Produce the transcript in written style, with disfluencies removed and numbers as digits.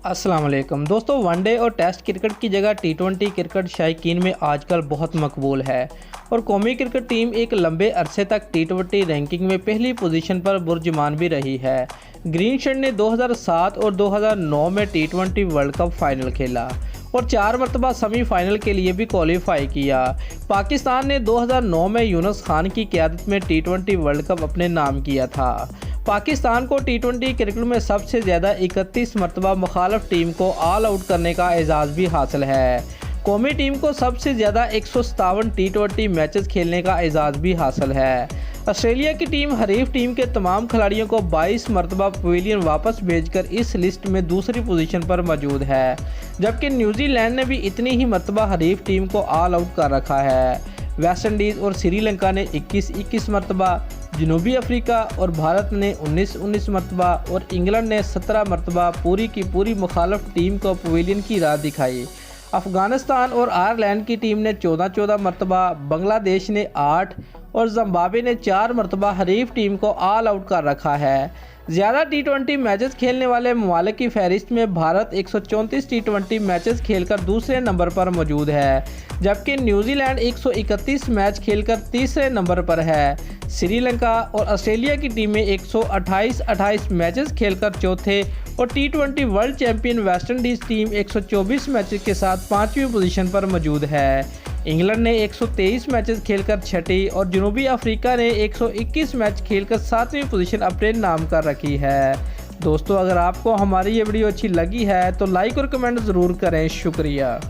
अस्सलाम वालेकुम दोस्तों, वनडे और टेस्ट क्रिकेट की जगह टी20 क्रिकेट शौकीन में आजकल बहुत मकबूल है और कौमी क्रिकेट टीम एक लंबे अरसे तक टी20 रैंकिंग में पहली पोजीशन पर बुर्जमान भी रही है। ग्रीन शर्ट ने 2007 और 2009 में टी20 वर्ल्ड कप फाइनल खेला और 4 मरतबा सेमीफाइनल के लिए भी क्वालिफाई किया। पाकिस्तान ने 2009 में यूनुस खान की क़यादत में टी20 वर्ल्ड कप अपने नाम किया था। पाकिस्तान को टी20 क्रिकेट में सबसे ज़्यादा 31 मरतबा मुखालिफ टीम को ऑल आउट करने का एजाज़ भी हासिल है। कौमी टीम को सबसे ज़्यादा 157 टी20 मैचेस खेलने का एजाज़ भी हासिल है। ऑस्ट्रेलिया की टीम हरीफ टीम के तमाम खिलाड़ियों को 22 मरतबा पवेलियन वापस भेजकर इस लिस्ट में दूसरी पोजीशन पर मौजूद है, जबकि न्यूजीलैंड ने भी इतनी ही मरतबा हरीफ टीम को ऑल आउट कर रखा है। वेस्ट इंडीज़ और श्रीलंका ने 21-21 मरतबा, जनूबी अफ्रीका और भारत ने 19-19 मरतबा और इंग्लैंड ने 17 मरतबा पूरी की पूरी मुखालिफ टीम को पवेलियन की राह दिखाई। अफ़गानिस्तान और आयरलैंड की टीम ने 14-14 मरतबा, बांग्लादेश ने 8 और जिम्बाब्वे ने 4 मरतबा हरीफ टीम को ऑल आउट कर रखा है। ज़्यादा टी20 मैचेस खेलने वाले ममालिक की फहरिस्त में भारत 134 टी20 मैचेस खेलकर दूसरे नंबर पर मौजूद है, जबकि न्यूजीलैंड 131 मैच खेलकर तीसरे नंबर पर है। श्रीलंका और ऑस्ट्रेलिया की टीमें 128 मैचेस खेलकर चौथे और टी20 world champion West Indies team 124 matches के साथ 5वीं पोजीशन पर मौजूद है। इंग्लैंड ने 123 मैचेस खेलकर छठी और जनूबी अफ्रीका ने 121 मैच खेलकर 7वीं पोजीशन अपने नाम कर रखी है। दोस्तों, अगर आपको हमारी ये वीडियो अच्छी लगी है तो लाइक और कमेंट ज़रूर करें। शुक्रिया।